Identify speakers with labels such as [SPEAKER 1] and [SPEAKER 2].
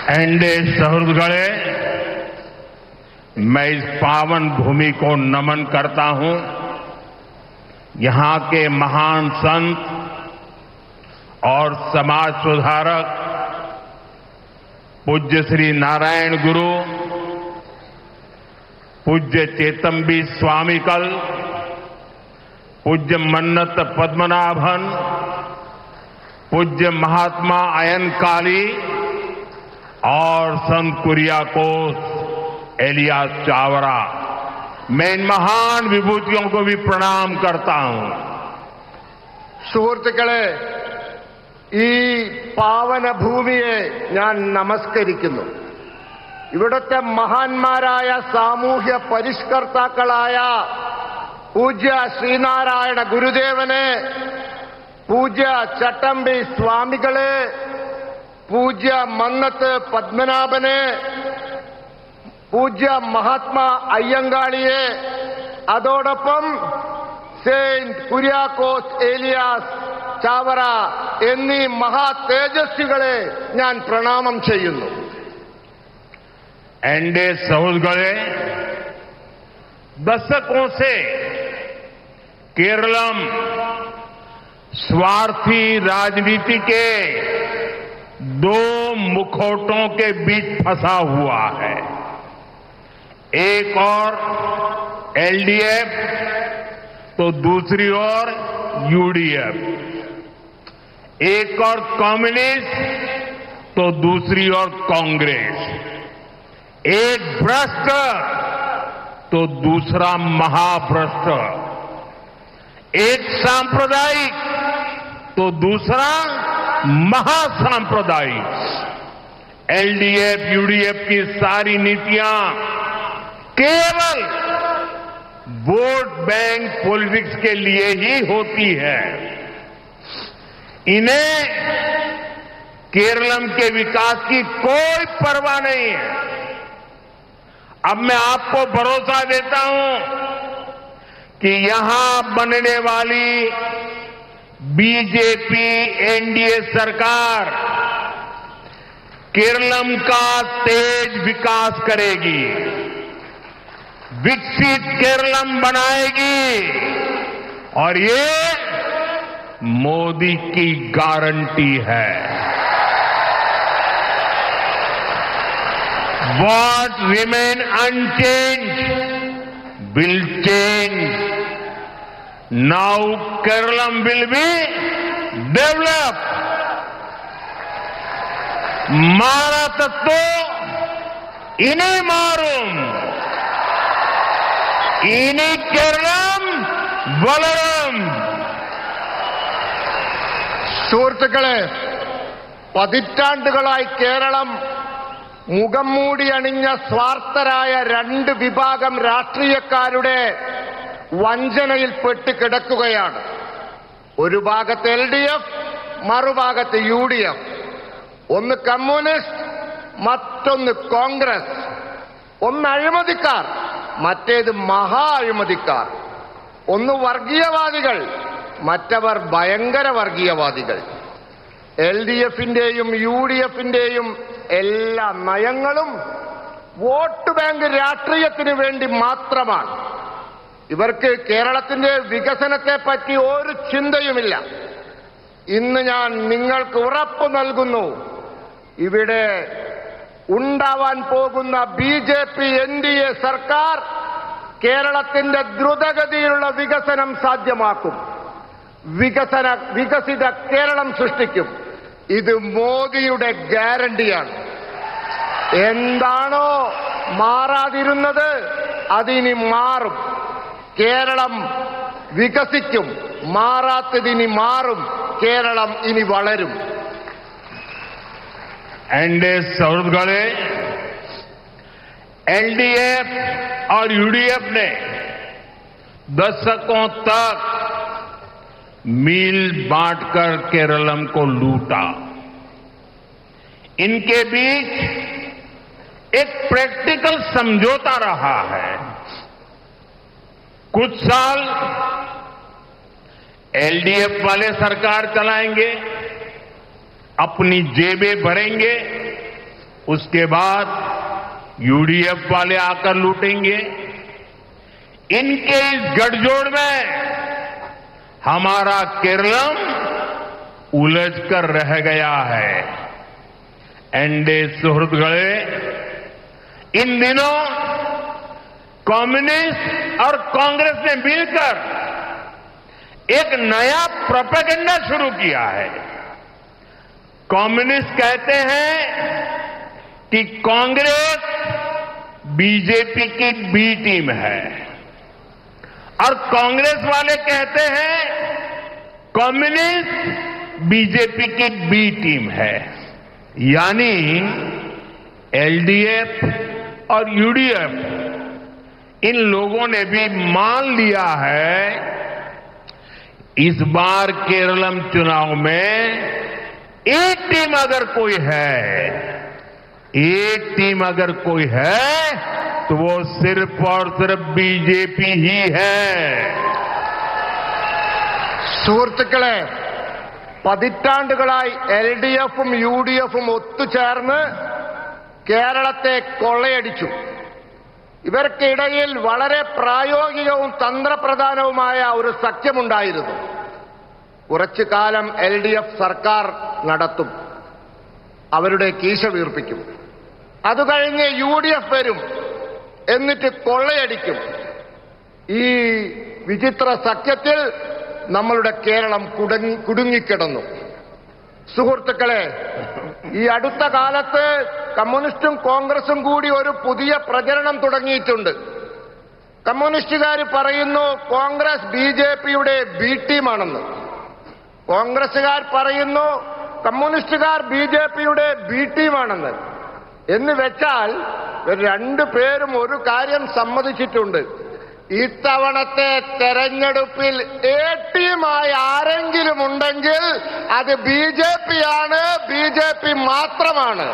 [SPEAKER 1] एंडे सहृदगणे, मैं इस पावन भूमि को नमन करता हूं। यहां के महान संत और समाज सुधारक पूज्य श्री नारायण गुरु, पूज्य चेतम्बी स्वामीकल, पूज्य मन्नत पद्मनाभन, पूज्य महात्मा अयनकाली और संत कुरियाकोस एलियास चावरा, मैं इन महान विभूतियों को भी प्रणाम करता हूं।
[SPEAKER 2] സുഹൃത്തുക്കളെ, ഈ പാവന ഭൂമിയെ ഞാൻ നമസ്കരിക്കുന്നു. ഇവിടുത്തെ മഹാന്മാരായ സാമൂഹ്യ പരിഷ്കർത്താക്കളായ പൂജ്യ ശ്രീനാരായണ ഗുരുദേവനെ, പൂജ്യ ചട്ടമ്പി സ്വാമികളെ, പൂജ്യ മന്നത്ത് പത്മനാഭനെ, പൂജ്യ മഹാത്മാ അയ്യങ്കാളിയെ, അതോടൊപ്പം സെയിന്റ് കുര്യാക്കോസ് ഏലിയാസ് ചാവറ എന്നീ മഹാ തേജസ്വികളെ ഞാൻ പ്രണാമം ചെയ്യുന്നു.
[SPEAKER 1] एंडे सहृदगणे, दशकों से केरलम स्वार्थी राजनीति के दो मुखौटों के बीच फंसा हुआ है। एक और एलडीएफ तो दूसरी ओर यूडीएफ, एक और कम्युनिस्ट तो दूसरी ओर कांग्रेस, एक भ्रष्ट तो दूसरा महाभ्रष्ट, एक सांप्रदायिक तो दूसरा महासांप्रदायिक। एलडीएफ यूडीएफ की सारी नीतियां केवल वोट बैंक पॉलिटिक्स के लिए ही होती है। इन्हें केरलम के विकास की कोई परवाह नहीं है। अब मैं आपको भरोसा देता हूं कि यहां बनने वाली बीजेपी एनडीए सरकार केरलम का तेज विकास करेगी, विकसित केरलम बनाएगी और ये मोदी की गारंटी है। What remain unchanged will change. Now Kerala will be developed. मारा तत्व इन्हें मारूं, इन्हीं केरളം വളരും.
[SPEAKER 2] സുഹൃത്തുക്കളെ, പതിറ്റാണ്ടുകളായി കേരളം മുഖം മൂടി അണിഞ്ഞ സ്വാർത്ഥരായ രണ്ട് വിഭാഗം രാഷ്ട്രീയക്കാരുടെ വഞ്ചനയിൽപ്പെട്ട് കിടക്കുകയാണ്. ഒരു ഭാഗത്ത് എൽഡിഎഫ്, മറുഭാഗത്ത് യുഡിഎഫ്. ഒന്ന് കമ്മ്യൂണിസ്റ്റ്, മറ്റൊന്ന് കോൺഗ്രസ്. ഒന്ന് അഴിമതിക്കാർ, മറ്റേത് മഹാ അഴിമതിക്കാർ. ഒന്ന് വർഗീയവാദികൾ, മറ്റവർ ഭയങ്കര വർഗീയവാദികൾ. എൽഡിഎഫിന്റെയും യുഡിഎഫിന്റെയും എല്ലാ നയങ്ങളും വോട്ട് ബാങ്ക് രാഷ്ട്രീയത്തിന് വേണ്ടി മാത്രമാണ്. ഇവർക്ക് കേരളത്തിന്റെ വികസനത്തെപ്പറ്റി ഒരു ചിന്തയുമില്ല. ഇന്ന് ഞാൻ നിങ്ങൾക്ക് ഉറപ്പ് നൽകുന്നു, ഇവിടെ ഉണ്ടാവാൻ പോകുന്ന ബിജെപി എൻഡിഎ സർക്കാർ കേരളത്തിന്റെ ദ്രുതഗതിയിലുള്ള വികസനം സാധ്യമാക്കും. വികസിത കേരളം സൃഷ്ടിക്കും. ഇത് മോദിയുടെ ഗ്യാരണ്ടിയാണ്. എന്താണോ മാറാതിരുന്നത് അതിനി മാറും. കേരളം വികസിക്കും, മാറാത്തതിനി മാറും. കേരളം ഇനി വളരും.
[SPEAKER 1] एनडीए सहृदगणे, एलडीएफ और यूडीएफ ने दशकों तक मील बांटकर केरलम को लूटा। इनके बीच एक प्रैक्टिकल समझौता रहा है। कुछ साल एलडीएफ वाले सरकार चलाएंगे, अपनी जेबें भरेंगे, उसके बाद यूडीएफ वाले आकर लूटेंगे। इनके इस गठजोड़ में हमारा केरलम उलझकर रह गया है। एनडीए सुहृदगणे, इन दिनों कम्युनिस्ट और कांग्रेस ने मिलकर एक नया प्रोपेगेंडा शुरू किया है। कम्युनिस्ट कहते हैं कि कांग्रेस बीजेपी की बी टीम है और कांग्रेस वाले कहते हैं कम्युनिस्ट बीजेपी की बी टीम है। यानी एलडीएफ और यूडीएफ इन लोगों ने भी मान लिया है इस बार केरलम चुनाव में एक टीम अगर कोई है तो वो सिर्फ और सिर्फ बीजेपी ही है।
[SPEAKER 2] സുഹൃത്തുക്കളെ, പതിറ്റാണ്ടുകളായി എൽഡിഎഫും യുഡിഎഫും ഒത്തുചേർന്ന് കേരളത്തെ കൊള്ളയടിച്ചു. ഇവർക്കിടയിൽ വളരെ പ്രായോഗികവും തന്ത്രപ്രധാനവുമായ ഒരു സഖ്യമുണ്ടായിരുന്നു. കുറച്ചു കാലം എൽഡിഎഫ് സർക്കാർ നടത്തും, അവരുടെ കീശ വീർപ്പിക്കും. അതുകഴിഞ്ഞ് യുഡിഎഫ് വരും, എന്നിട്ട് കൊള്ളയടിക്കും. ഈ വിചിത്ര സഖ്യത്തിൽ നമ്മളുടെ കേരളം കുടുങ്ങിക്കിടന്നു. സുഹൃത്തുക്കളെ, ഈ അടുത്ത കാലത്ത് കമ്മ്യൂണിസ്റ്റും കോൺഗ്രസും കൂടി ഒരു പുതിയ പ്രചരണം തുടങ്ങിയിട്ടുണ്ട്. കമ്മ്യൂണിസ്റ്റുകാർ പറയുന്നു കോൺഗ്രസ് ബിജെപിയുടെ ബി ടീമാണെന്ന്. കോൺഗ്രസുകാർ പറയുന്നു കമ്മ്യൂണിസ്റ്റുകാർ ബിജെപിയുടെ ബി ടീമാണെന്ന്. എന്ന് വെച്ചാൽ രണ്ടുപേരും ഒരു കാര്യം സമ്മതിച്ചിട്ടുണ്ട്. ഇത്തവണത്തെ തെരഞ്ഞെടുപ്പിൽ എ ടീമായി ആരെങ്കിലും ഉണ്ടെങ്കിൽ അത് ബിജെപിയാണ്, ബിജെപി മാത്രമാണ്.